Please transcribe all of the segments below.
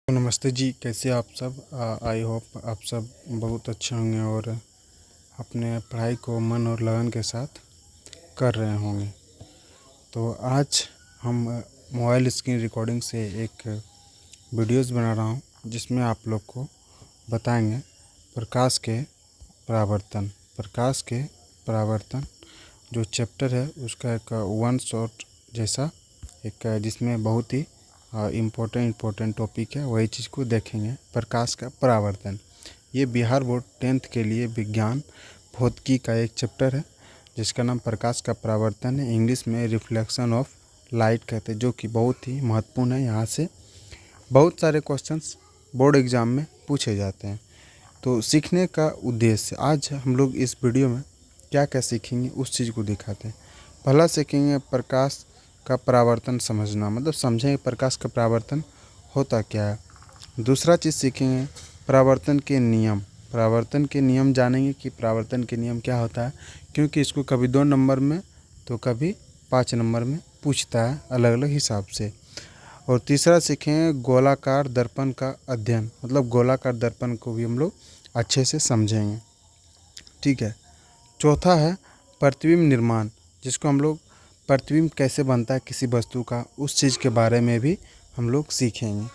तो नमस्ते जी, कैसे आप सब। आई होप आप सब बहुत अच्छे होंगे और अपने पढ़ाई को मन और लगन के साथ कर रहे होंगे। तो आज हम मोबाइल स्क्रीन रिकॉर्डिंग से एक वीडियोस बना रहा हूँ जिसमें आप लोग को बताएंगे प्रकाश के परावर्तन। प्रकाश के परावर्तन जो चैप्टर है उसका एक वन शॉट जैसा एक जिसमें बहुत ही इम्पोर्टेंट टॉपिक है, वही चीज़ को देखेंगे। प्रकाश का परावर्तन ये बिहार बोर्ड 10th के लिए विज्ञान भौतिकी का एक चैप्टर है जिसका नाम प्रकाश का परावर्तन है। इंग्लिश में रिफ्लेक्शन ऑफ लाइट कहते हैं, जो कि बहुत ही महत्वपूर्ण है। यहाँ से बहुत सारे क्वेश्चंस बोर्ड एग्ज़ाम में पूछे जाते हैं। तो सीखने का उद्देश्य आज हम लोग इस वीडियो में क्या क्या सीखेंगे उस चीज़ को दिखाते हैं। पहला सीखेंगे प्रकाश का परावर्तन समझना, मतलब समझेंगे प्रकाश का परावर्तन होता क्या है। दूसरा चीज़ सीखेंगे परावर्तन के नियम। परावर्तन के नियम जानेंगे कि परावर्तन के नियम क्या होता है, क्योंकि इसको कभी 2 नंबर में तो कभी 5 नंबर में पूछता है अलग अलग हिसाब से। और तीसरा सीखेंगे गोलाकार दर्पण का अध्ययन, मतलब गोलाकार दर्पण को भी हम लोग अच्छे से समझेंगे। ठीक है। चौथा है प्रतिबिंब निर्माण, जिसको हम लोग प्रतिबिंब कैसे बनता है किसी वस्तु का, उस चीज़ के बारे में भी हम लोग सीखेंगे।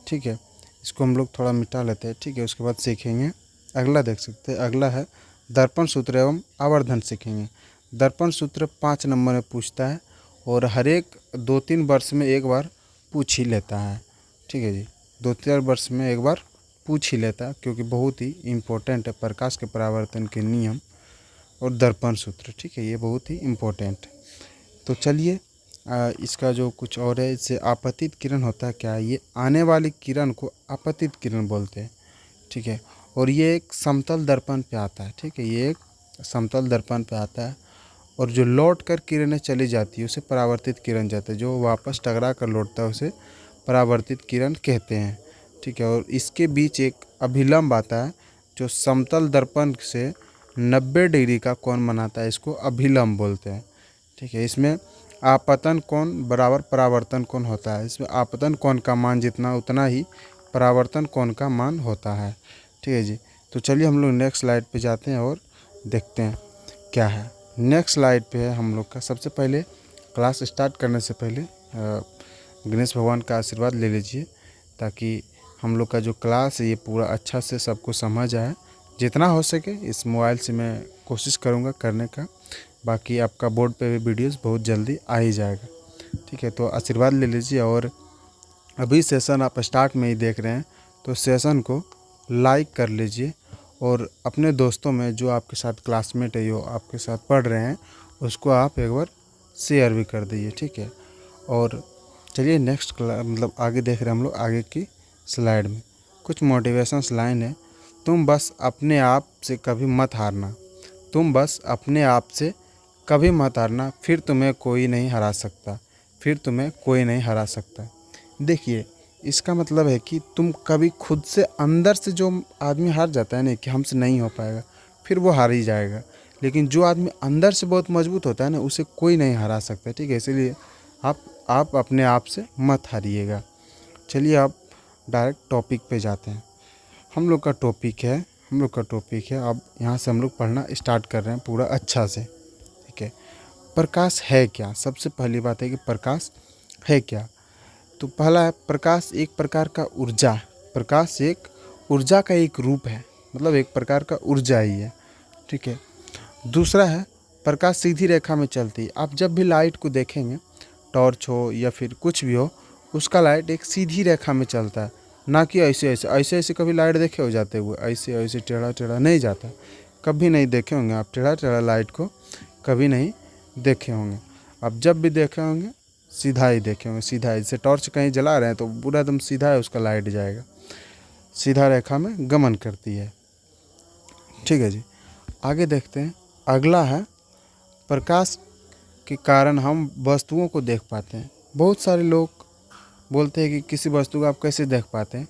ठीक है, इसको हम लोग थोड़ा मिटा लेते हैं। ठीक है, उसके बाद सीखेंगे अगला, देख सकते हैं अगला है दर्पण सूत्र एवं आवर्धन सीखेंगे। दर्पण सूत्र 5 नंबर में पूछता है और हर एक 2-3 वर्ष में एक बार पूछ ही लेता है। ठीक है जी, 2-4 वर्ष में एक बार पूछ ही लेता है, क्योंकि बहुत ही इम्पोर्टेंट है प्रकाश के परावर्तन के नियम और दर्पण सूत्र। ठीक है, ये बहुत ही इम्पोर्टेंट है। तो चलिए इसका जो कुछ और है, इससे आपतित किरण होता है क्या, ये आने वाली किरण को आपतित किरण बोलते हैं। ठीक है, और ये एक समतल दर्पण पे आता है। ठीक है, ये एक समतल दर्पण पे आता है और जो लौट कर किरणें चली जाती है उसे परावर्तित किरण कहते हैं। जो वापस टकरा कर लौटता है उसे परावर्तित किरण कहते हैं। ठीक है, और इसके बीच एक अभिलंब आता है जो समतल दर्पण से 90 डिग्री का कोण बनाता है, इसको अभिलंब बोलते हैं। ठीक है, इसमें आपतन कोण बराबर परावर्तन कोण होता है। इसमें आपतन कोण का मान जितना उतना ही परावर्तन कोण का मान होता है। ठीक है जी, तो चलिए हम लोग नेक्स्ट स्लाइड पे जाते हैं और देखते हैं क्या है। नेक्स्ट स्लाइड पे है हम लोग का, सबसे पहले क्लास स्टार्ट करने से पहले गणेश भगवान का आशीर्वाद ले लीजिए, ताकि हम लोग का जो क्लास है ये पूरा अच्छा से सबको समझ आए। जितना हो सके इस मोबाइल से मैं कोशिश करूँगा करने का, बाकी आपका बोर्ड पे भी वीडियोस बहुत जल्दी आ ही जाएगा। ठीक है, तो आशीर्वाद ले लीजिए। और अभी सेशन आप स्टार्ट में ही देख रहे हैं तो सेशन को लाइक कर लीजिए और अपने दोस्तों में जो आपके साथ क्लासमेट है, जो आपके साथ पढ़ रहे हैं, उसको आप एक बार शेयर भी कर दीजिए। ठीक है, और चलिए नेक्स्ट मतलब आगे देख रहे हैं हम लोग। आगे की स्लाइड में कुछ मोटिवेशंस लाइन है। तुम बस अपने आप से कभी मत हारना, तुम बस अपने आप से कभी मत हारना, फिर तुम्हें कोई नहीं हरा सकता, फिर तुम्हें कोई नहीं हरा सकता। देखिए, इसका मतलब है कि तुम कभी खुद से अंदर से जो आदमी हार जाता है ना कि हमसे नहीं हो पाएगा, फिर वो हार ही जाएगा। लेकिन जो आदमी अंदर से बहुत मजबूत होता है ना, उसे कोई नहीं हरा सकता। ठीक है, इसीलिए आप अपने आप से मत हारिएगा। चलिए आप डायरेक्ट टॉपिक पे जाते हैं। हम लोग का टॉपिक है अब यहाँ से हम लोग पढ़ना स्टार्ट कर रहे हैं पूरा अच्छा से। ठीक है, प्रकाश है क्या। सबसे पहली बात है कि प्रकाश है क्या। तो पहला है प्रकाश एक प्रकार का ऊर्जा। प्रकाश एक ऊर्जा का एक रूप है, मतलब एक प्रकार का ऊर्जा ही है। ठीक है, दूसरा है प्रकाश सीधी रेखा में चलती है। आप जब भी लाइट को देखेंगे, टॉर्च हो या फिर कुछ भी हो, उसका लाइट एक सीधी रेखा में चलता है, ना कि ऐसे कभी लाइट देखे हो जाते हुए ऐसे टेढ़ा टेढ़ा नहीं जाता। कभी नहीं देखे होंगे आप टेढ़ा टेढ़ा लाइट को, कभी नहीं देखे होंगे। आप जब भी देखे होंगे सीधा ही देखे होंगे, सीधा ही। जैसे टॉर्च कहीं जला रहे हैं तो पूरा एकदम सीधा है उसका लाइट जाएगा, सीधा रेखा में गमन करती है। ठीक है जी, आगे देखते हैं। अगला है प्रकाश के कारण हम वस्तुओं को देख पाते हैं। बहुत सारे लोग बोलते हैं कि किसी वस्तु को आप कैसे देख पाते हैं,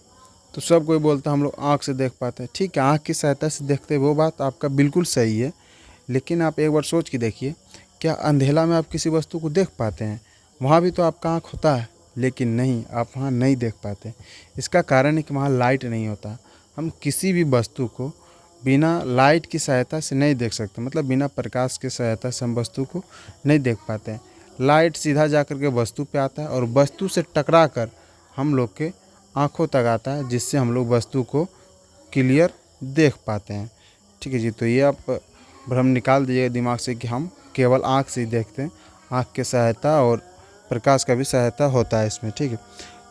तो सब कोई बोलता है हम लोग आँख से देख पाते हैं। ठीक है, आँख की सहायता से देखते हैं, वो बात आपका बिल्कुल सही है। लेकिन आप एक बार सोच के देखिए, क्या अंधेला में आप किसी वस्तु को देख पाते हैं। वहाँ भी तो आपका आँख होता है, लेकिन नहीं, आप वहाँ नहीं देख पाते। इसका कारण है कि वहाँ लाइट नहीं होता। हम किसी भी वस्तु को बिना लाइट की सहायता से नहीं देख सकते, मतलब बिना प्रकाश की सहायता से हम वस्तु को नहीं देख पाते हैं। लाइट सीधा जा कर के वस्तु पे आता है और वस्तु से टकरा कर हम लोग के आँखों तक आता है, जिससे हम लोग वस्तु को क्लियर देख पाते हैं। ठीक है जी, तो ये आप भ्रम निकाल दीजिएगा दिमाग से कि हम केवल आँख से ही देखते हैं। आँख की सहायता और प्रकाश का भी सहायता होता है इसमें। ठीक है।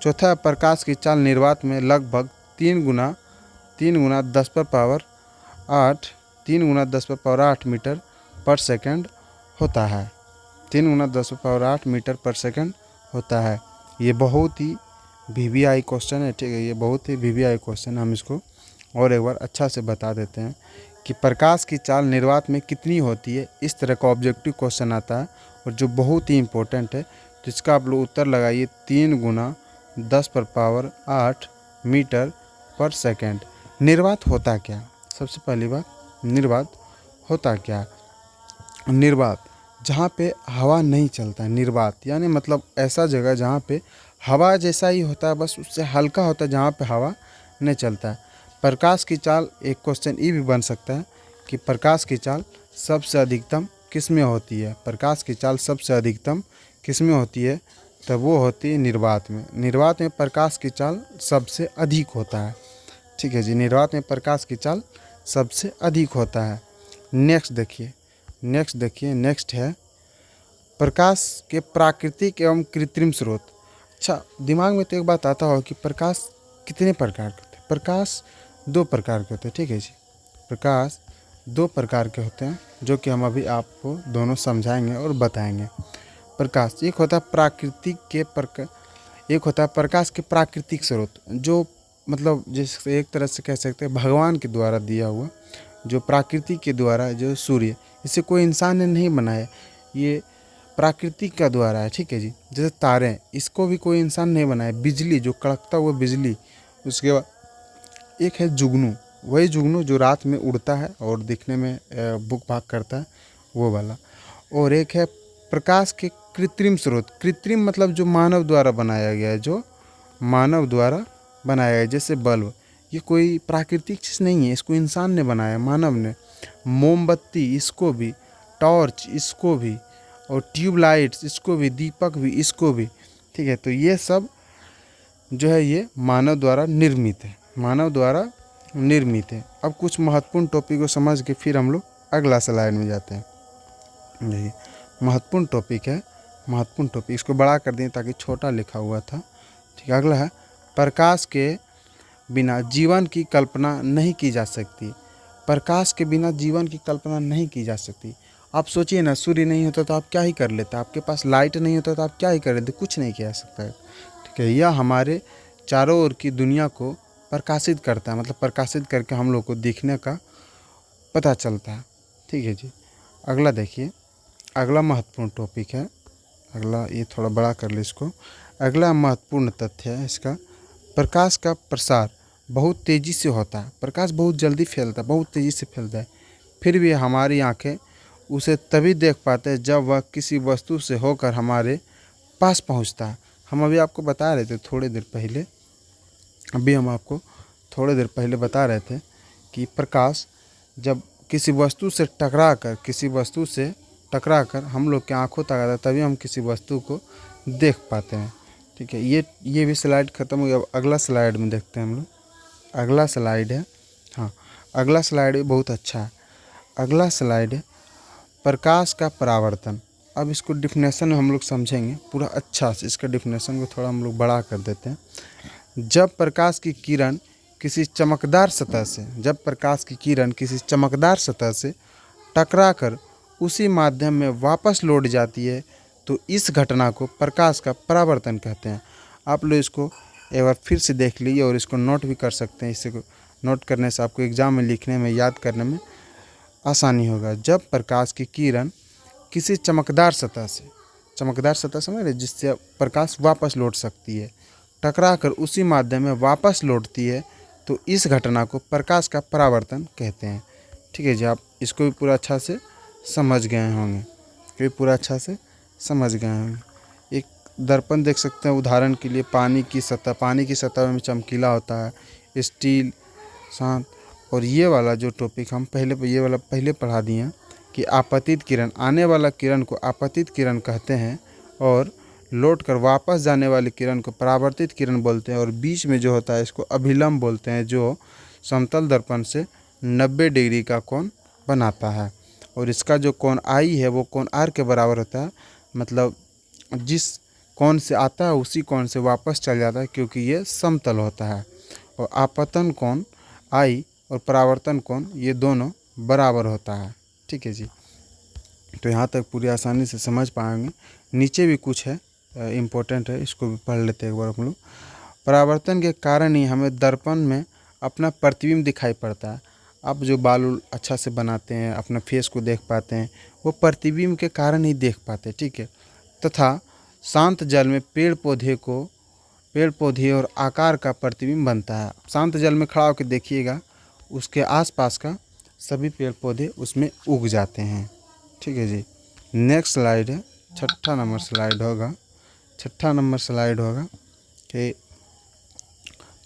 चौथा, प्रकाश की चाल निर्वात में लगभग 3 गुना 10 पावर 8 मीटर पर सेकंड होता है। 3 × 10 पावर 8 मीटर पर सेकंड होता है। ये बहुत ही वीवीआई क्वेश्चन है। ठीक है, ये बहुत ही वीवीआई क्वेश्चन है। हम इसको और एक बार अच्छा से बता देते हैं कि प्रकाश की चाल निर्वात में कितनी होती है। इस तरह का ऑब्जेक्टिव क्वेश्चन आता है और जो बहुत ही इम्पोर्टेंट है, तो इसका आप लोग उत्तर लगाइए 3 × 10 पावर 8 मीटर पर सेकंड। निर्वात होता क्या? सबसे पहली बात, निर्वात होता क्या? निर्वात जहाँ पे हवा नहीं चलता है। निर्वात यानी मतलब ऐसा जगह जहाँ पे हवा जैसा ही होता है, बस उससे हल्का होता है, जहाँ पे हवा नहीं चलता है। प्रकाश की चाल, एक क्वेश्चन ये भी बन सकता है कि प्रकाश की चाल सबसे अधिकतम किस में होती है? प्रकाश की चाल सबसे अधिकतम किस में होती है? तब वो होती है निर्वात में। निर्वात में प्रकाश की चाल सबसे अधिक होता है। ठीक है जी, निर्वात में प्रकाश की चाल सबसे अधिक होता है। नेक्स्ट देखिए, नेक्स्ट है प्रकाश के प्राकृतिक एवं कृत्रिम स्रोत। अच्छा, दिमाग में तो एक बात आता हो कि प्रकाश कितने प्रकार के होते हैं? प्रकाश 2 प्रकार के होते हैं। ठीक है जी, प्रकाश 2 प्रकार के होते हैं, जो कि हम अभी आपको दोनों समझाएंगे और बताएंगे। प्रकाश एक होता है एक होता है प्रकाश के प्राकृतिक स्रोत, जो मतलब जैसे एक तरह से कह सकते हैं भगवान के द्वारा दिया हुआ, जो प्रकृति के द्वारा, जो सूर्य, इसे कोई इंसान ने नहीं बनाया, ये प्राकृतिक का द्वारा है। ठीक है जी, जैसे तारे, इसको भी कोई इंसान नहीं बनाया। बिजली, जो कड़कता हुआ बिजली, उसके बाद एक है जुगनू, वही जुगनू जो रात में उड़ता है और दिखने में बुक भाग करता है, वो वाला। और एक है प्रकाश के कृत्रिम स्रोत। कृत्रिम मतलब जो मानव द्वारा बनाया गया है, जो मानव द्वारा बनाया गया है, जैसे बल्ब, ये कोई प्राकृतिक चीज़ नहीं है, इसको इंसान ने बनाया, मानव ने। मोमबत्ती, इसको भी, टॉर्च, इसको भी, और ट्यूबलाइट्स, इसको भी, दीपक भी, इसको भी। ठीक है, तो ये सब जो है ये मानव द्वारा निर्मित है, मानव द्वारा निर्मित है। अब कुछ महत्वपूर्ण टॉपिक को समझ के फिर हम लोग अगला स्लाइड में जाते हैं। देखिए, महत्वपूर्ण टॉपिक है, महत्वपूर्ण टॉपिक, इसको बड़ा कर दें ताकि छोटा लिखा हुआ था। ठीक है, अगला है प्रकाश के बिना जीवन की कल्पना नहीं की जा सकती। प्रकाश के बिना जीवन की कल्पना नहीं की जा सकती। आप सोचिए ना, सूर्य नहीं होता तो आप क्या ही कर लेते? आपके पास लाइट नहीं होता तो आप क्या ही कर लेते? कुछ नहीं किया जा सकता है। ठीक है, यह हमारे चारों ओर की दुनिया को प्रकाशित करता है, मतलब प्रकाशित करके हम लोग को दिखने का पता चलता है। ठीक है जी, अगला देखिए, अगला महत्वपूर्ण टॉपिक है। अगला, ये थोड़ा बड़ा कर ले इसको। अगला महत्वपूर्ण तथ्य है इसका, प्रकाश का प्रसार बहुत तेज़ी से होता है। प्रकाश बहुत जल्दी फैलता है, बहुत तेज़ी से फैलता है, फिर भी हमारी आंखें उसे तभी देख पाते हैं जब वह किसी वस्तु से होकर हमारे पास पहुंचता है। हम अभी आपको बता रहे थे थोड़ी देर पहले, हम आपको थोड़ी देर पहले बता रहे थे कि प्रकाश जब किसी वस्तु से टकरा कर हम लोग के आँखों तक आता है, तभी हम किसी वस्तु को देख पाते हैं। ठीक है, ये भी स्लाइड ख़त्म हो गया। अब अगला स्लाइड में देखते हैं हम लोग। अगला स्लाइड है, हाँ, अगला स्लाइड भी बहुत अच्छा है। अगला स्लाइड है प्रकाश का परावर्तन। अब इसको डिफिनेशन हम लोग समझेंगे पूरा अच्छा से। इसका डिफिनेशन को थोड़ा हम लोग बड़ा कर देते हैं। जब प्रकाश की किरण किसी चमकदार सतह से टकराकर उसी माध्यम में वापस लौट जाती है, तो इस घटना को प्रकाश का परावर्तन कहते हैं। आप लोग इसको एक बार फिर से देख लीजिए और इसको नोट भी कर सकते हैं। इसे नोट करने से आपको एग्ज़ाम में लिखने में, याद करने में आसानी होगा। जब प्रकाश की किरण किसी चमकदार सतह समझ रहे, जिससे प्रकाश वापस लौट सकती है, टकराकर उसी माध्यम में वापस लौटती है, तो इस घटना को प्रकाश का परावर्तन कहते हैं। ठीक है जी, आप इसको भी पूरा अच्छा से समझ गए होंगे। एक दर्पण देख सकते हैं, उदाहरण के लिए पानी की सतह में चमकीला होता है, स्टील, शांत। और ये वाला जो टॉपिक हम पहले पढ़ा दिए हैं कि आपतित किरण, आने वाला किरण को आपतित किरण कहते हैं, और लौट कर वापस जाने वाली किरण को परावर्तित किरण बोलते हैं, और बीच में जो होता है इसको अभिलंब बोलते हैं, जो समतल दर्पण से 90 डिग्री का कोण बनाता है। और इसका जो कोण आई है वो कोण आर के बराबर होता है, मतलब जिस कोण से आता है उसी कोण से वापस चल जाता है, क्योंकि ये समतल होता है। और आपतन कोण आई और परावर्तन कोण ये दोनों बराबर होता है। ठीक है जी, तो यहाँ तक पूरी आसानी से समझ पाएंगे। नीचे भी कुछ है इम्पोर्टेंट है, इसको भी पढ़ लेते हैं एक बार हम लोग। परावर्तन के कारण ही हमें दर्पण में अपना प्रतिबिंब दिखाई पड़ता है। आप जो बाल अच्छा से बनाते हैं, अपना फेस को देख पाते हैं, वो प्रतिबिंब के कारण ही देख पाते हैं। ठीक है, तथा शांत जल में पेड़ पौधे और आकार का प्रतिबिंब बनता है। शांत जल में खड़ा होकर देखिएगा, उसके आसपास का सभी पेड़ पौधे उसमें उग जाते हैं। ठीक है जी, नेक्स्ट स्लाइड है, छठा नंबर स्लाइड होगा कि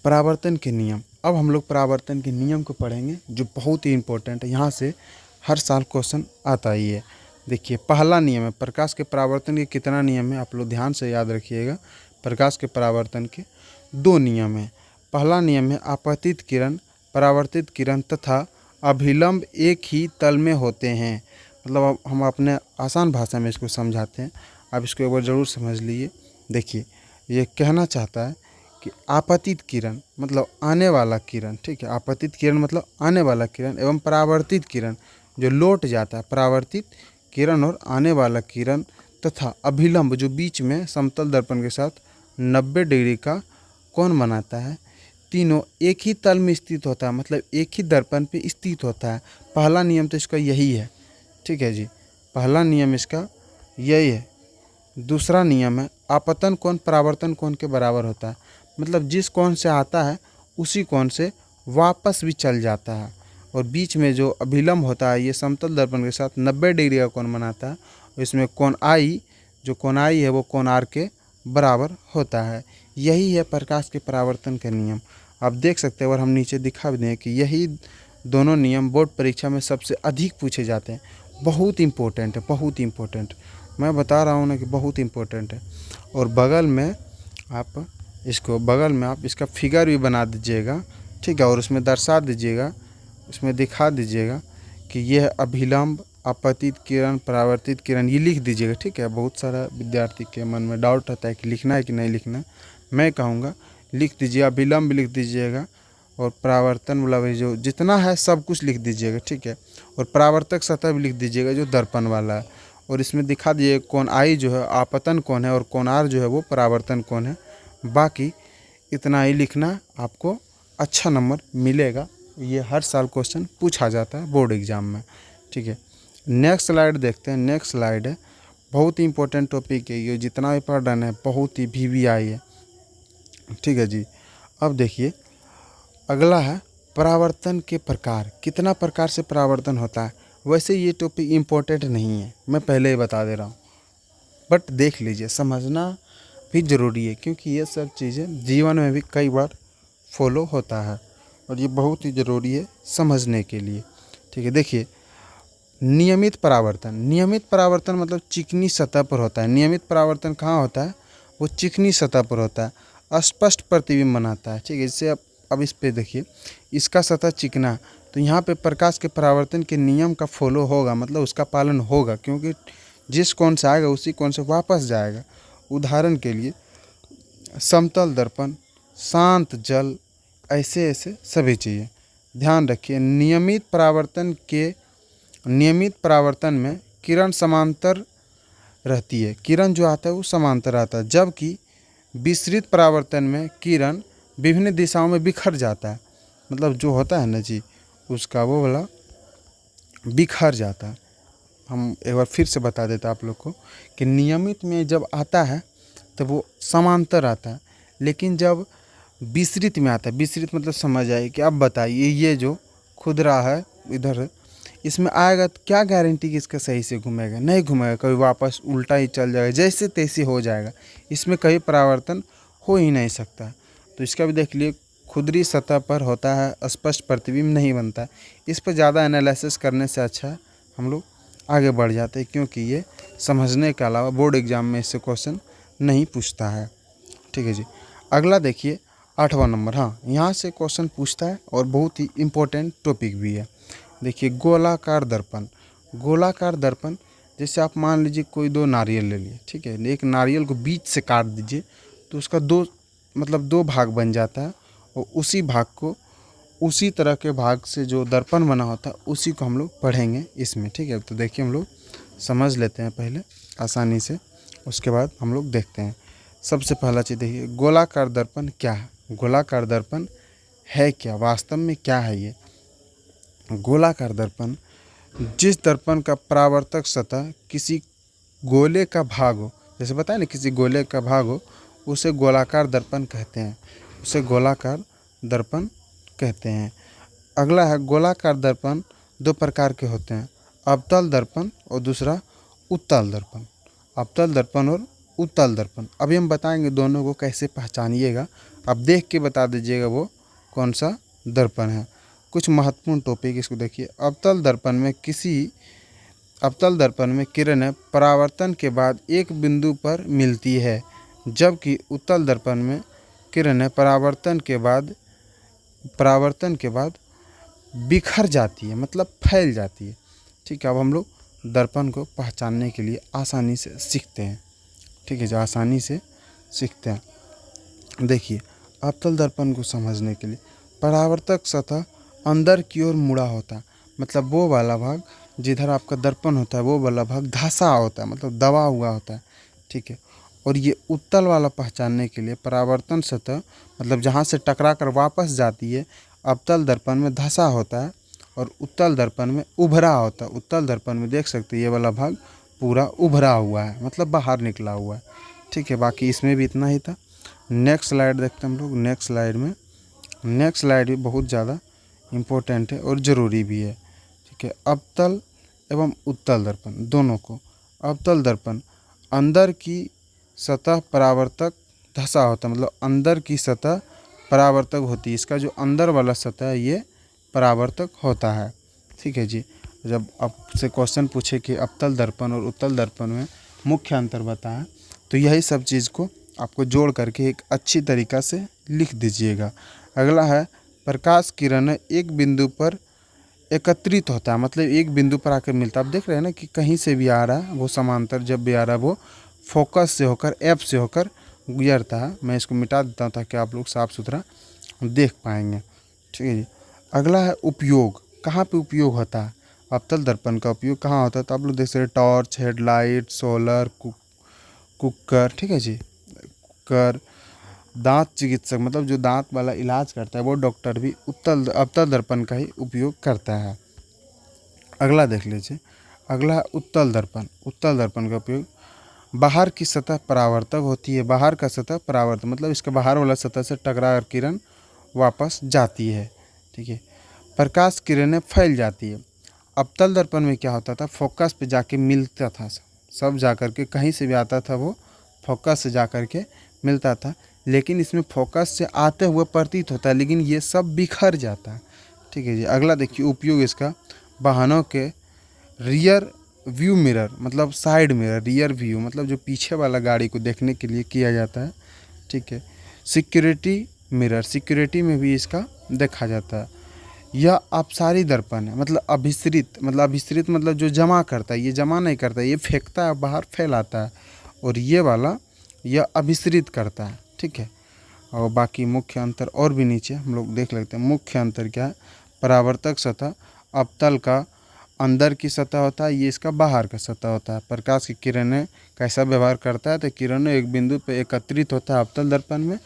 परावर्तन के नियम। अब हम लोग परावर्तन के नियम को पढ़ेंगे, जो बहुत ही इम्पोर्टेंट है। यहाँ से हर साल क्वेश्चन आता ही है। देखिए, पहला नियम है प्रकाश के परावर्तन के कितना नियम है, आप लोग ध्यान से याद रखिएगा। प्रकाश के परावर्तन के 2 नियम है। पहला नियम है आपतित किरण, परावर्तित किरण तथा अभिलंब एक ही तल में होते हैं। मतलब अब हम अपने आसान भाषा में इसको समझाते हैं, आप इसको एक बार ज़रूर समझ लीजिए। देखिए, ये कहना चाहता है कि आपतित किरण मतलब आने वाला किरण, ठीक है, आपतित किरण मतलब आने वाला किरण, एवं परावर्तित किरण जो लौट जाता है, परावर्तित किरण और आने वाला किरण तथा अभिलंब जो बीच में समतल दर्पण के साथ 90 डिग्री का कोण बनाता है, तीनों एक ही तल में स्थित होता है, मतलब एक ही दर्पण पे स्थित होता है। पहला नियम तो इसका यही है। ठीक है जी, पहला नियम इसका यही है। दूसरा नियम है आपतन कोण परावर्तन कोण के बराबर होता है, मतलब जिस कोण से आता है उसी कोण से वापस भी चल जाता है। और बीच में जो अभिलंब होता है ये समतल दर्पण के साथ 90 डिग्री का कोण बनाता है, और इसमें कोण आई है वो कोण आर के बराबर होता है। यही है प्रकाश के परावर्तन के नियम। आप देख सकते हैं, और हम नीचे दिखा भी दें कि यही दोनों नियम बोर्ड परीक्षा में सबसे अधिक पूछे जाते हैं। बहुत इम्पोर्टेंट है, बहुत इम्पोर्टेंट। मैं बता रहा हूँ ना कि बहुत इम्पोर्टेंट है। और बगल में आप इसका फिगर भी बना दीजिएगा, ठीक है, और उसमें दर्शा दीजिएगा, उसमें दिखा दीजिएगा कि यह अभिलंब, आपतित किरण, परावर्तित किरण, ये लिख दीजिएगा। ठीक है, बहुत सारा विद्यार्थी के मन में डाउट रहता है कि लिखना है कि नहीं लिखना। मैं कहूँगा लिख दीजिए, अभिलंब लिख दीजिएगा, और परावर्तन वाला भी जो जितना है सब कुछ लिख दीजिएगा। ठीक है, और परावर्तक सतह भी लिख दीजिएगा जो दर्पण वाला है, और इसमें दिखा दीजिए कोण आई जो है आपतन कोण है, और कोण आर जो है वो परावर्तन कोण है। बाकी इतना ही लिखना, आपको अच्छा नंबर मिलेगा। ये हर साल क्वेश्चन पूछा जाता है बोर्ड एग्जाम में। ठीक है, नेक्स्ट स्लाइड देखते हैं। नेक्स्ट स्लाइड है, बहुत ही इंपॉर्टेंट टॉपिक है ये, जितना भी पढ़ रहे हैं बहुत ही VVI है। ठीक है जी, अब देखिए अगला है परावर्तन के प्रकार, कितना प्रकार से परावर्तन होता है। वैसे ये टॉपिक इम्पोर्टेंट नहीं है, मैं पहले ही बता दे रहा हूँ, बट देख लीजिए, समझना भी ज़रूरी है, क्योंकि ये सब चीज़ें जीवन में भी कई बार फॉलो होता है, और ये बहुत ही ज़रूरी है समझने के लिए। ठीक है, देखिए नियमित परावर्तन मतलब चिकनी सतह पर होता है। नियमित परावर्तन कहाँ होता है, वो चिकनी सतह पर होता है, स्पष्ट प्रतिबिंब बनाता है। ठीक है, इससे अब इस पे देखिए, इसका सतह चिकना, तो यहाँ पे प्रकाश के परावर्तन के नियम का फॉलो होगा, मतलब उसका पालन होगा, क्योंकि जिस कोण से आएगा उसी कोण से वापस जाएगा। उदाहरण के लिए समतल दर्पण, शांत जल, ऐसे सभी चीज़ें ध्यान रखिए। नियमित परावर्तन में किरण समांतर रहती है, किरण जो आता है वो समांतर आता है, जबकि विसरित परावर्तन में किरण विभिन्न दिशाओं में बिखर जाता है। मतलब जो होता है ना जी, उसका वो वाला बिखर जाता है। हम एक बार फिर से बता देता आप लोग को कि नियमित में जब आता है तब वो समांतर आता है, लेकिन जब विसरित में आता है, विसरित मतलब समझ आए कि अब बताइए, ये जो खुदरा है इधर इसमें आएगा तो क्या गारंटी कि इसका सही से घूमेगा, नहीं घूमेगा, कभी वापस उल्टा ही चल जाएगा, जैसे तैसे हो जाएगा, इसमें कभी परावर्तन हो ही नहीं सकता। तो इसका भी देख लिए, खुदरी सतह पर होता है, स्पष्ट प्रतिबिंब नहीं बनता। इस पर ज़्यादा एनालिसिस करने से अच्छा हम लोग आगे बढ़ जाते हैं, क्योंकि ये समझने के अलावा बोर्ड एग्जाम में इससे क्वेश्चन नहीं पूछता है। ठीक है जी। अगला देखिए 8वां नंबर, हाँ यहाँ से क्वेश्चन पूछता है और बहुत ही इम्पोर्टेंट टॉपिक भी है। देखिए गोलाकार दर्पण। गोलाकार दर्पण, जैसे आप मान लीजिए कोई 2 नारियल ले लिए, ठीक है, एक नारियल को बीच से काट दीजिए तो उसका 2 भाग बन जाता है, और उसी भाग को, उसी तरह के भाग से जो दर्पण बना होता है उसी को हम लोग पढ़ेंगे इसमें। ठीक है, तो देखिए हम लोग समझ लेते हैं पहले आसानी से, उसके बाद हम लोग देखते हैं। सबसे पहला चीज़ देखिए, गोलाकार दर्पण क्या है। गोलाकार दर्पण है क्या, वास्तव में क्या है ये। गोलाकार दर्पण, जिस दर्पण का परावर्तक सतह किसी गोले का भाग हो, जैसे बताया ना किसी गोले का भाग हो, उसे गोलाकार दर्पण कहते हैं, उसे गोलाकार दर्पण कहते हैं। अगला है गोलाकार दर्पण 2 प्रकार के होते हैं, अवतल दर्पण और दूसरा उत्तल दर्पण। अवतल दर्पण और उत्तल दर्पण, अभी हम बताएंगे दोनों को कैसे पहचानिएगा, अब देख के बता दीजिएगा वो कौन सा दर्पण है। कुछ महत्वपूर्ण टॉपिक इसको देखिए। अवतल दर्पण में किरणें परावर्तन के बाद एक बिंदु पर मिलती है, जबकि उत्तल दर्पण में किरणें परावर्तन के बाद बिखर जाती है, मतलब फैल जाती है। ठीक है, अब हम लोग दर्पण को पहचानने के लिए आसानी से सीखते हैं। ठीक है, जो आसानी से सीखते हैं। देखिए अवतल दर्पण को समझने के लिए परावर्तक सतह अंदर की ओर मुड़ा होता है, मतलब वो वाला भाग जिधर आपका दर्पण होता है वो वाला भाग धंसा होता है, मतलब दबा हुआ होता है। ठीक है, और ये उत्तल वाला पहचानने के लिए परावर्तन सतह, मतलब जहाँ से टकरा कर वापस जाती है, अवतल दर्पण में धंसा होता है और उत्तल दर्पण में उभरा होता है। उत्तल दर्पण में देख सकते हैं ये वाला भाग पूरा उभरा हुआ है, मतलब बाहर निकला हुआ है। ठीक है, बाकी इसमें भी इतना ही था। नेक्स्ट स्लाइड देखते हैं हम लोग। नेक्स्ट स्लाइड भी बहुत ज़्यादा इम्पोर्टेंट है और ज़रूरी भी है। ठीक है, अवतल एवं उत्तल दर्पण दोनों को। अवतल दर्पण अंदर की सतह परावर्तक धंसा होता है, मतलब अंदर की सतह परावर्तक होती है, इसका जो अंदर वाला सतह है ये परावर्तक होता है। ठीक है जी। जब आपसे क्वेश्चन पूछे कि अवतल दर्पण और उत्तल दर्पण में मुख्य अंतर बताएं, तो यही सब चीज़ को आपको जोड़ करके एक अच्छी तरीक़ा से लिख दीजिएगा। अगला है प्रकाश किरण एक बिंदु पर एकत्रित होता है, मतलब एक बिंदु पर आकर मिलता है। आप देख रहे हैं ना कि कहीं से भी आ रहा है वो समांतर, जब भी आ रहा है वो फोकस से होकर एफ से होकर गुजरता है। मैं इसको मिटा देता हूँ ताकि आप लोग साफ़ सुथरा देख पाएंगे। ठीक है जी। अगला है उपयोग, कहाँ पे उपयोग होता है। अवतल दर्पण का उपयोग कहाँ होता है, तो आप लोग देख सकते हैं टॉर्च, हेडलाइट, सोलर, कुकर। ठीक है जी, कुकर। दांत चिकित्सक, मतलब जो दांत वाला इलाज करता है वो डॉक्टर भी अवतल दर्पण का ही उपयोग करता है। अगला देख लीजिए, अगला है उत्तल दर्पण। उत्तल दर्पण का उपयोग, बाहर की सतह परावर्तक होती है, बाहर का सतह परावर्तक, मतलब इसका बाहर वाला सतह से टकरा कर किरण वापस जाती है। ठीक है, प्रकाश किरणें फैल जाती है। अवतल दर्पण में क्या होता था, फोकस पे जाके मिलता था, सब जाकर के कहीं से भी आता था वो फोकस से जाकर के मिलता था, लेकिन इसमें फोकस से आते हुए प्रतीत होता है, लेकिन ये सब बिखर जाता है। ठीक है जी। अगला देखिए उपयोग इसका, वाहनों के रियर व्यू मिरर, मतलब साइड मिरर, रियर व्यू मतलब जो पीछे वाला गाड़ी को देखने के लिए किया जाता है। ठीक है, सिक्योरिटी मिरर, सिक्योरिटी में भी इसका देखा जाता है। यह अपसारी दर्पण है, मतलब अभिसरित मतलब जो जमा करता है, ये जमा नहीं करता, ये फेंकता है बाहर, फैलाता है, और ये वाला यह अभिसरित करता है। ठीक है, और बाकी मुख्य अंतर और भी नीचे हम लोग देख लेते हैं। मुख्य अंतर क्या है, परावर्तक सतह अवतल का अंदर की सतह होता है, ये इसका बाहर का सतह होता है। प्रकाश की किरणें कैसा व्यवहार करता है, तो किरणें एक बिंदु पर एकत्रित होता है अवतल दर्पण में,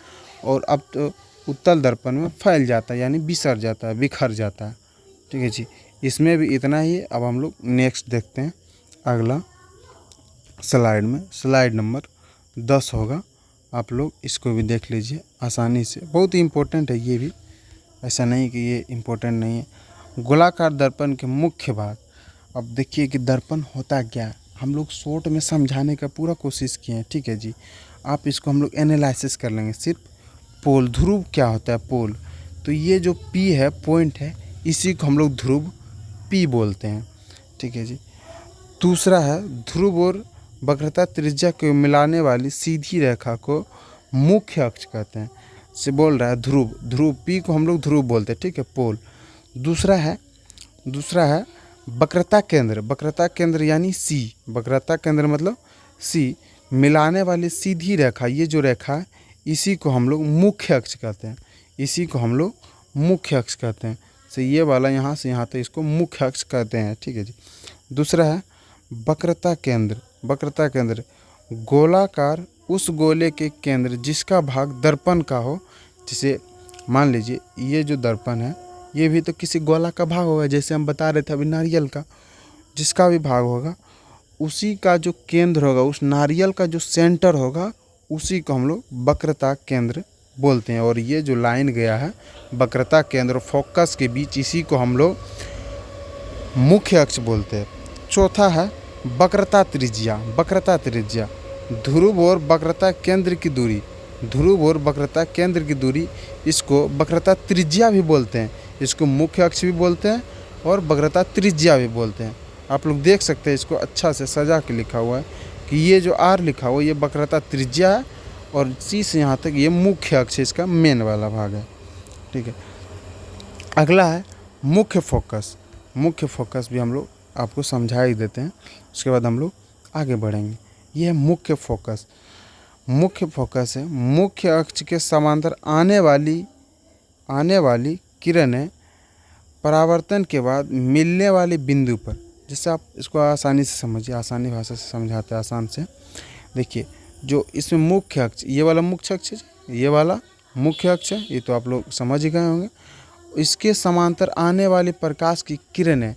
और अब तो उत्तल दर्पण में फैल जाता है, यानी बिसर जाता है, बिखर जाता है। ठीक है जी, इसमें भी इतना ही है। अब हम लोग नेक्स्ट देखते हैं अगला स्लाइड में। स्लाइड नंबर 10 होगा, आप लोग इसको भी देख लीजिए आसानी से, बहुत ही इम्पोर्टेंट है ये भी, ऐसा नहीं कि ये इम्पोर्टेंट नहीं है। गोलाकार दर्पण के मुख्य भाग, अब देखिए कि दर्पण होता क्या है, हम लोग शॉर्ट में समझाने का पूरा कोशिश किए हैं, ठीक है जी। आप इसको हम लोग एनालिसिस कर लेंगे। सिर्फ पोल, ध्रुव क्या होता है पोल, तो ये जो पी है पॉइंट है, इसी को हम लोग ध्रुव पी बोलते हैं, ठीक है जी। दूसरा है ध्रुव और वक्रता त्रिज्या को मिलाने वाली सीधी रेखा को मुख्य अक्ष कहते हैं। से बोल रहा है ध्रुव, ध्रुव पी को हम लोग ध्रुव बोलते हैं, ठीक है, पोल। दूसरा है वक्रता केंद्र यानी सी, वक्रता केंद्र मतलब सी, मिलाने वाली सीधी रेखा, ये जो रेखा है इसी को हम लोग मुख्य अक्ष कहते हैं, इसी को हम लोग मुख्य अक्ष कहते हैं। तो ये वाला यहाँ से यहाँ तक इसको मुख्य अक्ष कहते हैं, ठीक है जी। दूसरा है वक्रता केंद्र गोलाकार उस गोले के केंद्र जिसका भाग दर्पण का हो। जैसे मान लीजिए ये जो दर्पण है ये भी तो किसी गोला का भाग होगा, जैसे हम बता रहे थे अभी नारियल का, जिसका भी भाग होगा उसी का जो केंद्र होगा, उस नारियल का जो सेंटर होगा उसी को हम लोग वक्रता केंद्र बोलते हैं। और ये जो लाइन गया है वक्रता केंद्र फोकस के बीच, इसी को हम लोग मुख्य अक्ष बोलते हैं। चौथा है वक्रता त्रिज्या, ध्रुव और वक्रता केंद्र की दूरी, इसको वक्रता त्रिज्या भी बोलते हैं, इसको मुख्य अक्ष भी बोलते हैं और वक्रता त्रिज्या भी बोलते हैं। आप लोग देख सकते हैं इसको अच्छा से सजा के लिखा हुआ है कि ये जो आर लिखा हुआ है ये वक्रता त्रिज्या है और सी से यहाँ तक ये मुख्य अक्ष, इसका मेन वाला भाग है, ठीक है। अगला है मुख्य फोकस भी हम लोग आपको समझा ही देते हैं, उसके बाद हम लोग आगे बढ़ेंगे। ये है मुख्य फोकस है मुख्य अक्ष के समांतर आने वाली किरणें परावर्तन के बाद मिलने वाले बिंदु पर, जिससे आप इसको आसानी से समझिए, आसानी भाषा से समझाते हैं आसान से। देखिए जो इसमें मुख्य अक्ष, ये वाला मुख्य अक्ष है, ये वाला मुख्य अक्ष है, ये तो आप लोग समझ ही गए होंगे। इसके समांतर आने वाली प्रकाश की किरणें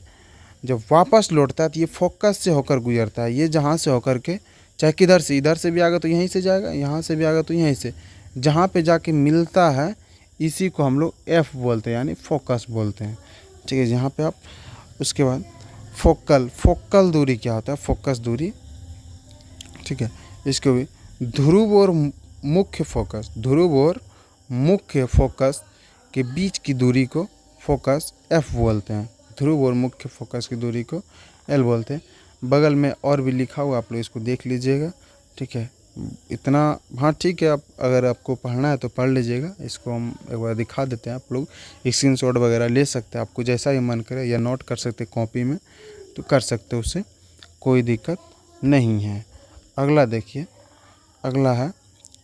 जब वापस लौटता है तो ये फोकस से होकर गुजरता है। ये जहाँ से होकर के, चाहे किधर से, इधर से भी आएगा तो यहीं से जाएगा, यहाँ से भी आएगा तो यहीं से, जहाँ पे जाके मिलता है इसी को हम लोग एफ बोलते हैं, यानी फोकस बोलते हैं, ठीक है। यहाँ पे आप उसके बाद फोकल दूरी क्या होता है, फोकस दूरी, ठीक है। इसको भी ध्रुव और मुख्य फोकस के बीच की दूरी को फोकस एफ बोलते हैं, ध्रुव और मुख्य फोकस की दूरी को एल बोलते हैं। बगल में और भी लिखा हुआ, आप लोग इसको देख लीजिएगा, ठीक है। इतना हाँ ठीक है, आप अगर आपको पढ़ना है तो पढ़ लीजिएगा, इसको हम एक बार दिखा देते हैं, आप लोग स्क्रीनशॉट वगैरह ले सकते हैं, आपको जैसा ही मन करे, या नोट कर सकते कॉपी में तो कर सकते, उससे कोई दिक्कत नहीं है। अगला देखिए, अगला है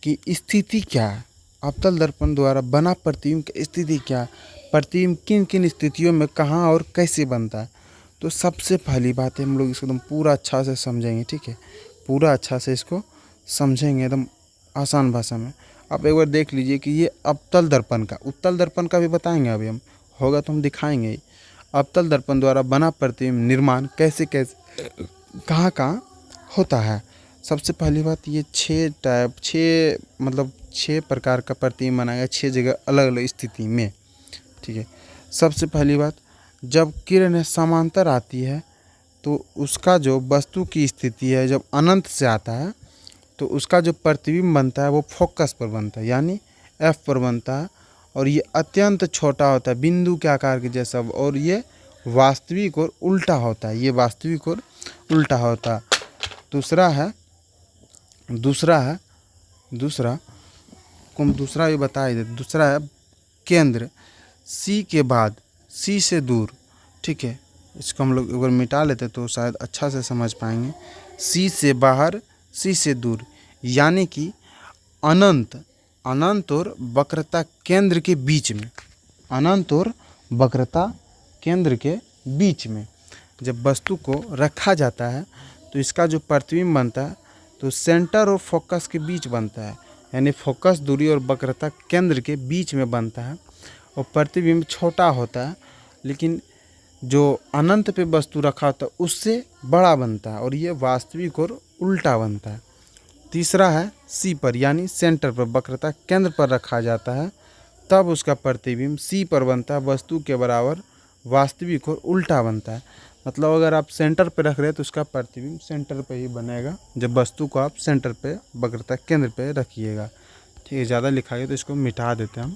कि स्थिति क्या है, अवतल दर्पण द्वारा बना प्रतिबिंब की स्थिति क्या है, प्रतिबिंब किन किन स्थितियों में कहाँ और कैसे बनता है। तो सबसे पहली बात है हम लोग इसको एकदम पूरा अच्छा से समझेंगे, ठीक है, पूरा अच्छा से इसको समझेंगे एकदम आसान भाषा में। आप एक बार देख लीजिए कि ये अवतल दर्पण का, उत्तल दर्पण का भी बताएंगे, अभी हम होगा तो हम दिखाएंगे ही। अवतल दर्पण द्वारा बना प्रतिबिंब निर्माण कैसे कहाँ होता है। सबसे पहली बात, ये 6 प्रकार का प्रतिबिंब बनाया गया 6 जगह अलग अलग स्थिति में, ठीक है। सबसे पहली बात, जब किरण समांतर आती है तो उसका जो वस्तु की स्थिति है जब अनंत से आता है तो उसका जो प्रतिबिंब बनता है वो फोकस पर बनता है, यानी एफ पर बनता है, और ये अत्यंत छोटा होता है, बिंदु के आकार के जैसा, और ये वास्तविक और उल्टा होता है, ये वास्तविक और उल्टा होता है। दूसरा ये बता ही दे। दूसरा है केंद्र सी के बाद, सी से दूर, ठीक है। इसको हम लोग एक बार मिटा लेते तो शायद अच्छा से समझ पाएंगे। सी से बाहर, सी से दूर, यानी कि अनंत और वक्रता केंद्र के बीच में, अनंत और वक्रता केंद्र के बीच में जब वस्तु को रखा जाता है तो इसका जो प्रतिबिंब बनता है तो सेंटर और फोकस के बीच बनता है, यानी फोकस दूरी और वक्रता केंद्र के बीच में बनता है, और प्रतिबिंब छोटा होता है, लेकिन जो अनंत पे वस्तु रखा होता है उससे बड़ा बनता है, और ये वास्तविक और उल्टा बनता है। तीसरा है सी पर, यानी सेंटर पर, वक्रता केंद्र पर रखा जाता है, तब उसका प्रतिबिंब सी पर बनता है, वस्तु के बराबर वास्तविक और उल्टा बनता है। मतलब अगर आप सेंटर पे रख रहे हैं तो उसका प्रतिबिंब सेंटर पे ही बनेगा, जब वस्तु को आप सेंटर पे वक्रता केंद्र पे रखिएगा। ठीक है, ज़्यादा लिखा गया तो इसको मिटा देते हैं हम,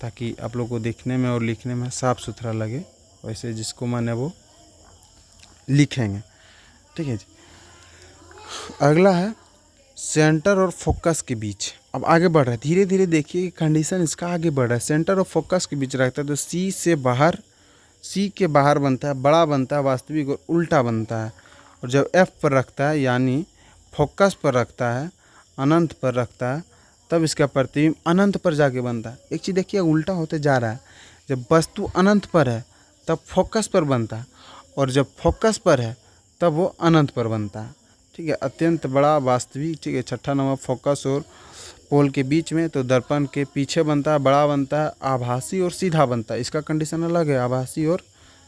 ताकि आप लोग को देखने में और लिखने में साफ़ सुथरा लगे, वैसे जिसको मन है वो लिखेंगे। ठीक है जी। अगला है सेंटर और फोकस के बीच। अब आगे बढ़ रहा है, धीरे धीरे देखिए कि कंडीशन इसका आगे बढ़ रहा है। सेंटर और फोकस के बीच रखता है तो सी के बाहर बनता है, बड़ा बनता है, वास्तविक और उल्टा बनता है। और जब एफ पर रखता है यानी फोकस पर रखता है, अनंत पर रखता है, तब इसका प्रतिबिंब अनंत पर जाके बनता है। एक चीज़ देखिए उल्टा होते जा रहा है, जब वस्तु अनंत पर है तब फोकस पर बनता है, और जब फोकस पर है तब वो अनंत पर बनता है। ठीक है, अत्यंत बड़ा वास्तविक। ठीक है, छठा नंबर फोकस और पोल के बीच में, तो दर्पण के पीछे बनता है, बड़ा बनता है, आभासी और सीधा बनता है। इसका कंडीशन अलग है, आभासी और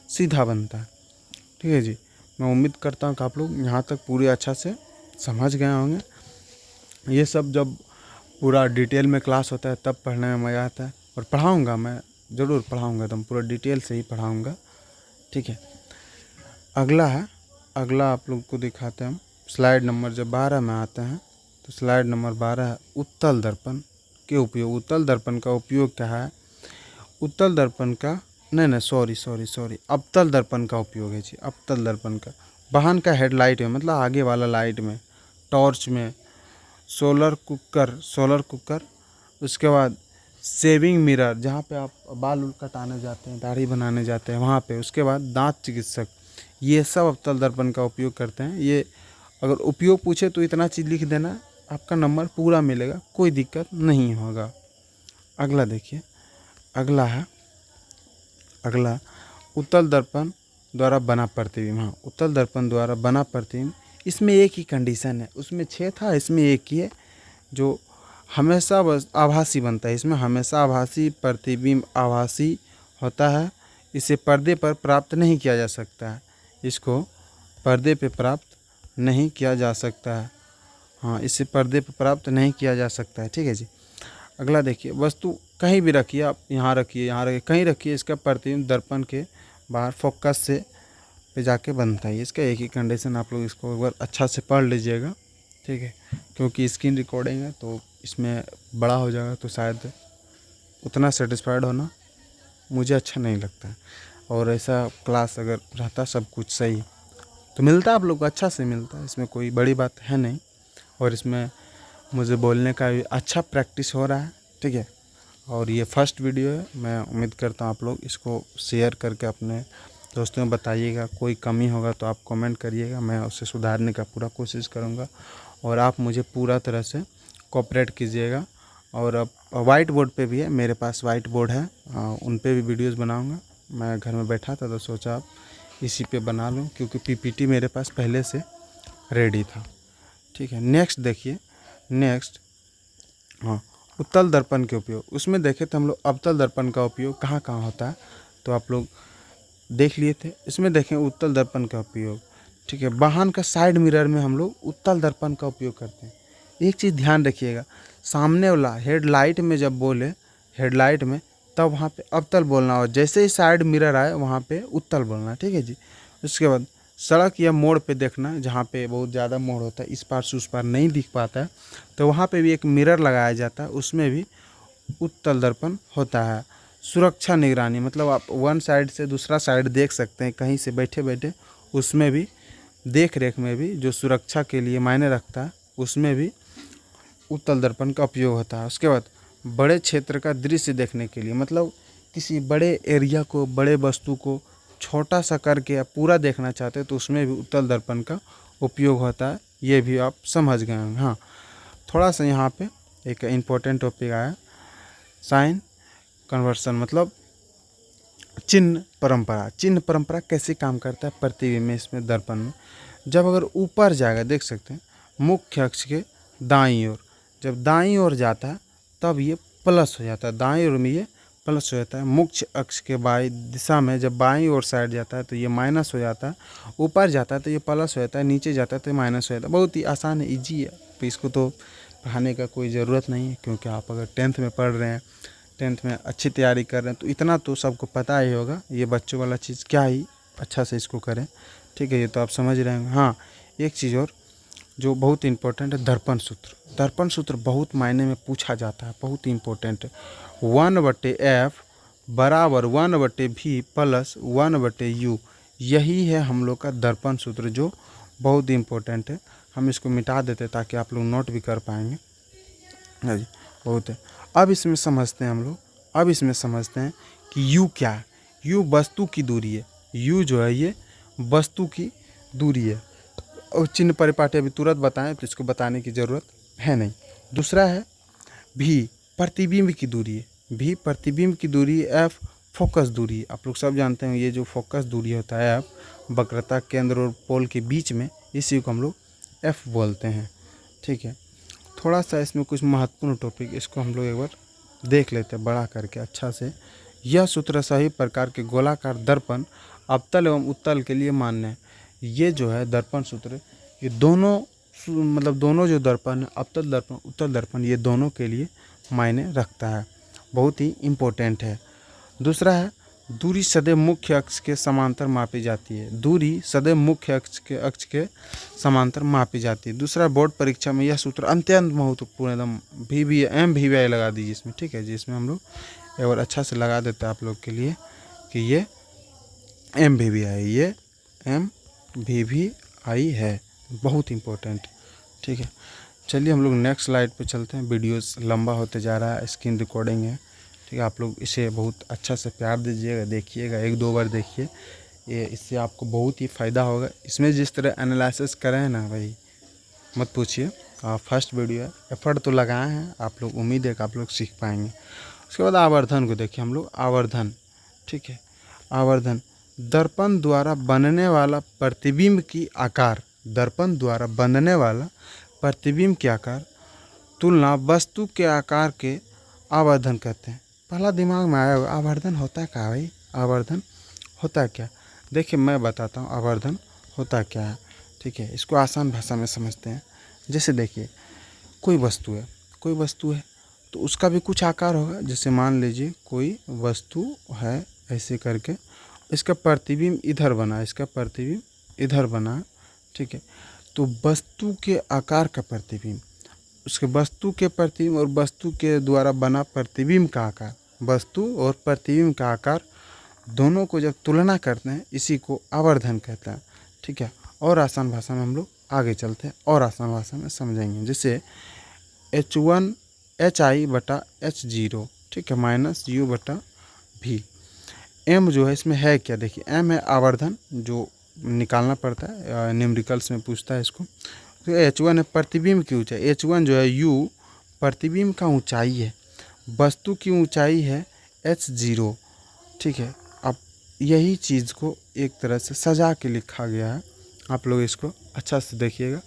सीधा बनता है। ठीक है जी, मैं उम्मीद करता हूँ कि आप लोग यहाँ तक पूरे अच्छा से समझ गए होंगे। ये सब जब पूरा डिटेल में क्लास होता है तब पढ़ने में मज़ा आता है, और पढ़ाऊँगा मैं, ज़रूर पढ़ाऊँगा, एकदम पूरा डिटेल से ही पढ़ाऊँगा। ठीक है, अगला आप लोग को दिखाते हैं हम। स्लाइड नंबर जब 12 में आते हैं तो स्लाइड नंबर 12 है उत्तल दर्पण के उपयोग। उत्तल दर्पण का उपयोग क्या है? उत्तल दर्पण का सॉरी अवतल दर्पण का उपयोग है जी। अवतल दर्पण का वाहन का हेडलाइट में, मतलब आगे वाला लाइट में, टॉर्च में, सोलर कुकर, उसके बाद शेविंग मिरर, जहाँ पे आप बाल उल कटाने जाते हैं, दाढ़ी बनाने जाते हैं वहाँ पे, उसके बाद दांत चिकित्सक, ये सब अवतल दर्पण का उपयोग करते हैं। ये अगर उपयोग पूछे तो इतना चीज़ लिख देना, आपका नंबर पूरा मिलेगा, कोई दिक्कत नहीं होगा। अगला देखिए, अगला उत्तल दर्पण द्वारा बना प्रतिबिंब। हाँ, उत्तल दर्पण द्वारा बना प्रतिबिंब, इसमें एक ही कंडीशन है, उसमें 6 था, इसमें एक ही है, जो हमेशा बस आभासी बनता है। इसमें हमेशा आभासी प्रतिबिंब आभासी होता है। इसे पर्दे पर प्राप्त नहीं किया जा सकता है, इसको पर्दे पे प्राप्त नहीं किया जा सकता है। हाँ, इसे पर्दे पर प्राप्त नहीं किया जा सकता है। ठीक है जी। अगला देखिए, वस्तु कहीं भी रखिए, आप यहाँ रखिए, कहीं रखिए, इसका प्रतिबिंब दर्पण के बाहर फोकस से पे जाके बनता है। इसका एक ही कंडीशन, आप लोग इसको एक बार अच्छा से पढ़ लीजिएगा। ठीक है, क्योंकि स्क्रीन रिकॉर्डिंग है तो इसमें बड़ा हो जाएगा तो शायद उतना सेटिस्फाइड होना मुझे अच्छा नहीं लगता है। और ऐसा क्लास अगर रहता सब कुछ सही तो मिलता, आप लोग को अच्छा से मिलता, इसमें कोई बड़ी बात है नहीं। और इसमें मुझे बोलने का भी अच्छा प्रैक्टिस हो रहा है। ठीक है, और ये फर्स्ट वीडियो है, मैं उम्मीद करता हूँ आप लोग इसको शेयर करके अपने दोस्तों में बताइएगा। कोई कमी होगा तो आप कमेंट करिएगा, मैं उसे सुधारने का पूरा कोशिश करूँगा, और आप मुझे पूरा तरह से कोऑपरेट कीजिएगा। और अब वाइट बोर्ड पे भी है, मेरे पास वाइट बोर्ड है, उन पे भी वीडियोस बनाऊंगा। मैं घर में बैठा था तो सोचा आप इसी पे बना लूँ, क्योंकि पीपीटी मेरे पास पहले से रेडी था। ठीक है, नेक्स्ट देखिए, हाँ, उत्तल दर्पण के उपयोग। उसमें देखे तो हम लोग अवतल दर्पण का उपयोग कहाँ कहाँ होता है तो आप लोग देख लिए थे। इसमें देखें उत्तल दर्पण का उपयोग। ठीक है, वाहन का साइड मिरर में हम लोग उत्तल दर्पण का उपयोग करते हैं। एक चीज़ ध्यान रखिएगा, सामने वाला हेडलाइट में जब बोले, हेडलाइट में, तब वहाँ पे अवतल बोलना, और जैसे ही साइड मिरर आए वहाँ पे उत्तल बोलना। ठीक है जी। उसके बाद सड़क या मोड़ पे देखना, जहाँ पे बहुत ज़्यादा मोड़ होता है, इस पार से उस पार नहीं दिख पाता है, तो वहाँ पे भी एक मिरर लगाया जाता है, उसमें भी उत्तल दर्पण होता है। सुरक्षा निगरानी, मतलब आप वन साइड से दूसरा साइड देख सकते हैं कहीं से बैठे बैठे, उसमें भी देख रेख में भी जो सुरक्षा के लिए मायने रखता है, उसमें भी उत्तल दर्पण का उपयोग होता है। उसके बाद बड़े क्षेत्र का दृश्य देखने के लिए, मतलब किसी बड़े एरिया को, बड़े वस्तु को छोटा सा करके आप पूरा देखना चाहते हैं तो उसमें भी उत्तल दर्पण का उपयोग होता है। ये भी आप समझ गए होंगे। हाँ, थोड़ा सा यहाँ पे एक इम्पोर्टेंट टॉपिक आया, साइन कन्वर्सन, मतलब चिन्ह परंपरा कैसे काम करता है प्रतिबिंब में, इसमें दर्पण में। जब अगर ऊपर जाएगा, देख सकते हैं मुख्य अक्ष के दाईं ओर, जब दाईं ओर जाता है तब ये प्लस हो जाता है, दाईं ओर में ये प्लस हो जाता है। मुख्य अक्ष के बाई दिशा में जब बाईं ओर साइड जाता है तो ये माइनस हो जाता है, ऊपर जाता है तो ये प्लस हो जाता है, नीचे जाता है तो ये माइनस हो जाता है। बहुत ही आसान है, ईजी है, तो इसको तो पढ़ाने का कोई ज़रूरत नहीं है, क्योंकि आप अगर 10th में पढ़ रहे हैं, 10th में अच्छी तैयारी कर रहे हैं तो इतना तो सबको पता ही होगा। ये बच्चों वाला चीज़ क्या ही अच्छा से इसको करें, ठीक है। ये तो आप समझ रहे हैं। हाँ, एक चीज़ और जो बहुत इम्पोर्टेंट है, दर्पण सूत्र। दर्पण सूत्र बहुत मायने में पूछा जाता है, बहुत इम्पोर्टेंट है। 1/f बराबर 1/v प्लस 1/u, यही है हम लोग का दर्पण सूत्र, जो बहुत इम्पोर्टेंट है। हम इसको मिटा देते ताकि आप लोग नोट भी कर पाएंगे। हाँ जी, बहुत है। अब इसमें समझते हैं हम लोग, अब इसमें समझते हैं कि u क्या है। u वस्तु की दूरी है। u जो है ये वस्तु की दूरी है। और चिन्ह परिपाटी अभी तुरंत बताएं तो इसको बताने की ज़रूरत है नहीं। दूसरा है भी प्रतिबिंब की दूरी है। भी प्रतिबिंब की दूरी है। f फोकस दूरी है। आप लोग सब जानते हैं ये जो फोकस दूरी होता है f वक्रता केंद्र और पोल के बीच में, इसी को हम लोग f बोलते हैं, ठीक है। थोड़ा सा इसमें कुछ महत्वपूर्ण टॉपिक, इसको हम लोग एक बार देख लेते हैं बड़ा करके अच्छा से। यह सूत्र सभी प्रकार के गोलाकार दर्पण अवतल एवं उत्तल के लिए मान्य है। ये जो है दर्पण सूत्र, ये दोनों मतलब दोनों जो दर्पण है, अवतल दर्पण उत्तल दर्पण, ये दोनों के लिए मायने रखता है, बहुत ही इम्पोर्टेंट है। दूसरा है दूरी सदैव मुख्य अक्ष के समांतर मापी जाती है। दूरी सदैव मुख्य अक्ष के समांतर मापी जाती है। दूसरा, बोर्ड परीक्षा में यह सूत्र अत्यंत महत्वपूर्ण, एकदम MVVI लगा दीजिए इसमें, ठीक है जी। इसमें हम लोग एक बार अच्छा से लगा देते हैं आप लोग के लिए कि ये MVVI, ये MVVI है, बहुत इम्पोर्टेंट, ठीक है। चलिए हम लोग नेक्स्ट स्लाइड पे चलते हैं। वीडियोस लंबा होते जा रहा है, स्क्रीन रिकॉर्डिंग है, ठीक है। आप लोग इसे बहुत अच्छा से प्यार दीजिएगा, देखिएगा, 1-2 बार देखिए, ये इससे आपको बहुत ही फ़ायदा होगा। इसमें जिस तरह एनालिसिस करें हैं ना भाई, मत पूछिए। फर्स्ट वीडियो है, एफर्ट तो लगाए हैं आप लोग, उम्मीद है कि आप लोग सीख पाएंगे। उसके बाद आवर्धन को देखिए हम लोग, आवर्धन, ठीक है। आवर्धन दर्पण द्वारा बनने वाला प्रतिबिंब की आकार, दर्पण द्वारा बनने वाला प्रतिबिंब के आकार तुलना वस्तु के आकार के आवर्धन कहते हैं। पहला दिमाग में आया होगा आवर्धन होता क्या भाई, आवर्धन होता क्या। देखिए मैं बताता हूँ आवर्धन होता क्या है, ठीक है। इसको आसान भाषा में समझते हैं। जैसे देखिए कोई वस्तु है, कोई वस्तु है तो उसका भी कुछ आकार होगा। जैसे मान लीजिए कोई वस्तु है, ऐसे करके इसका प्रतिबिंब इधर बना, इसका प्रतिबिंब इधर बना, ठीक है। तो वस्तु के आकार का प्रतिबिंब, उसके वस्तु के प्रतिबिंब और वस्तु के द्वारा बना प्रतिबिंब का आकार, वस्तु और प्रतिबिंब का आकार दोनों को जब तुलना करते हैं, इसी को आवर्धन कहता है, ठीक है। और आसान भाषा में हम लोग आगे चलते हैं और आसान भाषा में समझेंगे। जैसे H1 HI/H0, ठीक है, -U/V। M जो है इसमें है क्या, देखिए M है आवर्धन, जो निकालना पड़ता है, न्यूमेरिकल्स में पूछता है इसको। तो H1 है प्रतिबिंब की ऊंचाई, H1 जो है U प्रतिबिंब का ऊंचाई है, वस्तु की ऊंचाई है H0, ठीक है। अब यही चीज़ को एक तरह से सजा के लिखा गया है, आप लोग इसको अच्छा से देखिएगा।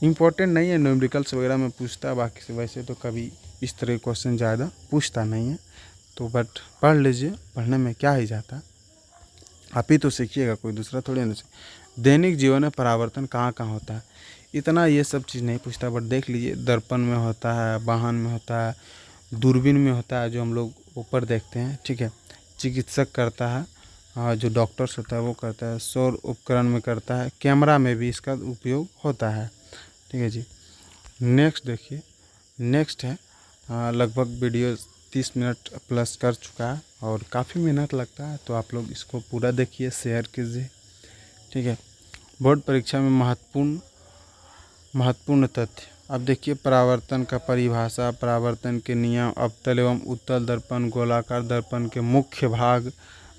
इम्पोर्टेंट नहीं है, न्यूमेरिकल्स वगैरह में पूछता है, बाकी से वैसे तो कभी इस तरह क्वेश्चन ज़्यादा पूछता नहीं है, तो बट पढ़ लीजिए, पढ़ने में क्या ही जाता है, आप ही तो सीखिएगा, कोई दूसरा थोड़ी ना। दैनिक जीवन में परावर्तन कहाँ कहाँ होता है, इतना ये सब चीज़ नहीं पूछता, बट देख लीजिए दर्पण में होता है, वाहन में होता है, दूरबीन में होता है जो हम लोग ऊपर देखते हैं, ठीक है। चिकित्सक करता है, जो डॉक्टर्स होता है वो करता है, सौर उपकरण में करता है, कैमरा में भी इसका उपयोग होता है, ठीक है जी। नेक्स्ट देखिए, नेक्स्ट है लगभग वीडियो 30 मिनट प्लस कर चुका है और काफ़ी मेहनत लगता है, तो आप लोग इसको पूरा देखिए, शेयर कीजिए, ठीक है। बोर्ड परीक्षा में महत्वपूर्ण तथ्य, अब देखिए परावर्तन का परिभाषा, परावर्तन के नियम, अवतल एवं उत्तल दर्पण, गोलाकार दर्पण के मुख्य भाग,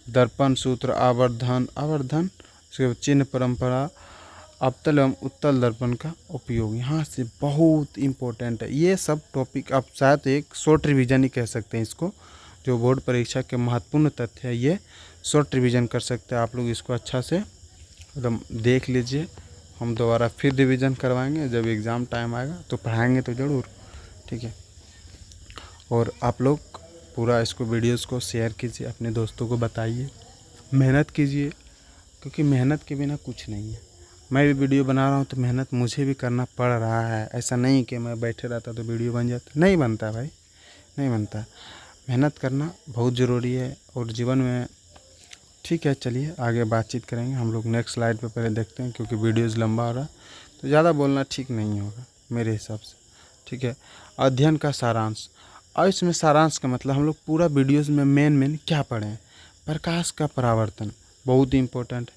दर्पण सूत्र, आवर्धन चिन्ह परंपरा, अवतल एवं उत्तल दर्पण का उपयोग, यहाँ से बहुत इम्पोर्टेंट है ये सब टॉपिक। आप शायद एक शॉर्ट रिवीजन ही कह सकते हैं इसको, जो बोर्ड परीक्षा के महत्वपूर्ण तथ्य है, ये शॉर्ट रिवीजन कर सकते हैं आप लोग। इसको अच्छा से एकदम देख लीजिए, हम दोबारा फिर रिवीजन करवाएंगे, जब एग्ज़ाम टाइम आएगा तो पढ़ाएंगे तो ज़रूर, ठीक है। और आप लोग पूरा इसको वीडियोस को शेयर कीजिए, अपने दोस्तों को बताइए, मेहनत कीजिए, क्योंकि मेहनत के बिना कुछ नहीं है। मैं भी वीडियो बना रहा हूँ तो मेहनत मुझे भी करना पड़ रहा है, ऐसा नहीं कि मैं बैठे रहता तो वीडियो बन जाता, नहीं बनता भाई, नहीं बनता। मेहनत करना बहुत ज़रूरी है और जीवन में ठीक है, चलिए आगे बातचीत करेंगे हम लोग। नेक्स्ट स्लाइड पे पहले देखते हैं, क्योंकि वीडियोज़ लंबा हो रहा है तो ज़्यादा बोलना ठीक नहीं होगा मेरे हिसाब से। ठीक है, अध्ययन का सारांश। और इसमें सारांश का मतलब हम लोग पूरा वीडियोज़ में मेन क्या पढ़ें। प्रकाश का परावर्तन बहुत ही इम्पोर्टेंट है,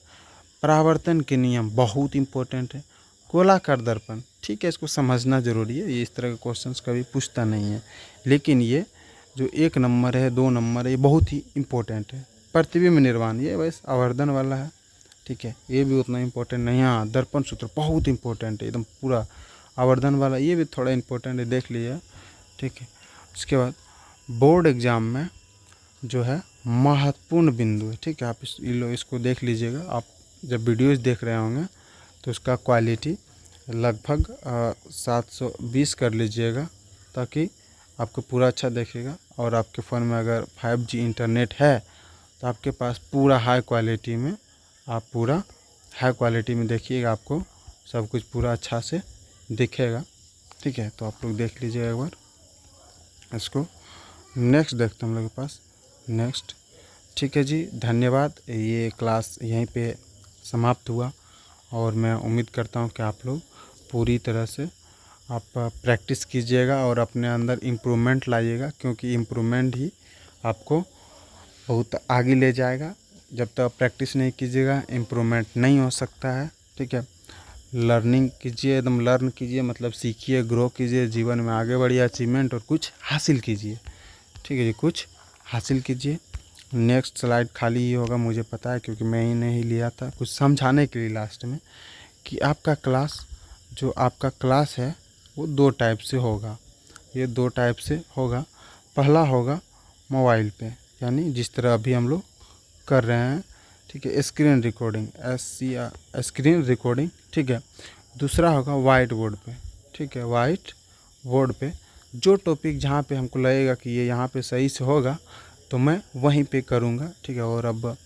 परावर्तन के नियम बहुत इम्पोर्टेंट है, गोलाकार दर्पण। ठीक है, इसको समझना ज़रूरी है, ये इस तरह के क्वेश्चंस कभी पूछता नहीं है, लेकिन ये जो 1 नंबर है 2 नंबर है ये बहुत ही इम्पोर्टेंट है। प्रतिबिंब निर्माण ये बस आवर्धन वाला है। ठीक है, ये भी उतना इम्पोर्टेंट नहीं। हाँ, दर्पण सूत्र बहुत इम्पोर्टेंट है, एकदम पूरा आवर्धन वाला, ये भी थोड़ा इम्पोर्टेंट है, देख लीजिए। ठीक है, उसके बाद बोर्ड एग्ज़ाम में जो है महत्वपूर्ण बिंदु है। ठीक है, आप इसको देख लीजिएगा। आप जब वीडियोज़ देख रहे होंगे तो उसका क्वालिटी लगभग 720 कर लीजिएगा, ताकि आपको पूरा अच्छा देखेगा। और आपके फ़ोन में अगर 5G इंटरनेट है तो आपके पास पूरा हाई क्वालिटी में, आप पूरा हाई क्वालिटी में देखिएगा, आपको सब कुछ पूरा अच्छा से दिखेगा। ठीक है, तो आप लोग देख लीजिएगा एक बार इसको। नेक्स्ट देखते हैं हम लोग के पास नेक्स्ट। ठीक है जी, धन्यवाद। ये क्लास यहीं पे समाप्त हुआ और मैं उम्मीद करता हूँ कि आप लोग पूरी तरह से आप प्रैक्टिस कीजिएगा और अपने अंदर इम्प्रूवमेंट लाइएगा, क्योंकि इम्प्रूवमेंट ही आपको बहुत आगे ले जाएगा। जब तक प्रैक्टिस नहीं कीजिएगा इम्प्रूवमेंट नहीं हो सकता है। ठीक है, लर्निंग कीजिए, एकदम लर्न कीजिए, मतलब सीखिए, ग्रो कीजिए, जीवन में आगे बढ़िए, अचीवमेंट और कुछ हासिल कीजिए। ठीक है जी, कुछ हासिल कीजिए। नेक्स्ट स्लाइड खाली ही होगा, मुझे पता है, क्योंकि मैं ही नहीं लिया था, कुछ समझाने के लिए लास्ट में कि आपका क्लास जो आपका क्लास है वो 2 टाइप से होगा। ये 2 टाइप से होगा। पहला होगा मोबाइल पे, यानी जिस तरह अभी हम लोग कर रहे हैं। ठीक है, स्क्रीन रिकॉर्डिंग, स्क्रीन रिकॉर्डिंग। ठीक है, दूसरा होगा वाइट बोर्ड पे। ठीक है, वाइट बोर्ड पे जो टॉपिक जहाँ पे हमको लगेगा कि ये यहाँ पे सही से होगा तो मैं वहीं पे करूँगा। ठीक है, और अब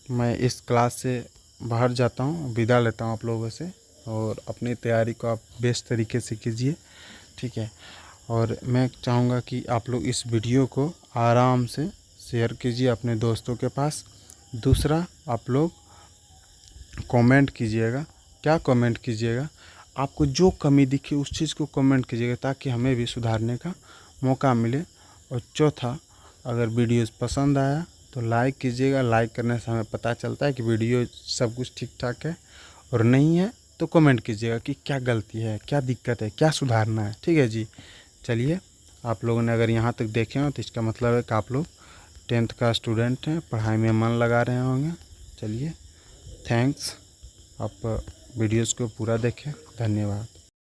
मैं इस क्लास से बाहर जाता हूँ, विदा लेता हूँ आप लोगों से, और अपनी तैयारी को आप बेस्ट तरीके से कीजिए। ठीक है, और मैं चाहूँगा कि आप लोग इस वीडियो को आराम से शेयर कीजिए अपने दोस्तों के पास। दूसरा, आप लोग कमेंट कीजिएगा। क्या कमेंट कीजिएगा? आपको जो कमी दिखे उस चीज़ को कमेंट कीजिएगा, ताकि हमें भी सुधारने का मौका मिले। और चौथा, अगर वीडियोज़ पसंद आया तो लाइक कीजिएगा। लाइक करने से हमें पता चलता है कि वीडियो सब कुछ ठीक ठाक है, और नहीं है तो कमेंट कीजिएगा कि क्या गलती है, क्या दिक्कत है, क्या सुधारना है। ठीक है जी, चलिए, आप लोगों ने अगर यहाँ तक देखे हो तो इसका मतलब है कि आप लोग 10th का स्टूडेंट हैं, पढ़ाई में मन लगा रहे होंगे। चलिए, थैंक्स। आप वीडियोज़ को पूरा देखें। धन्यवाद।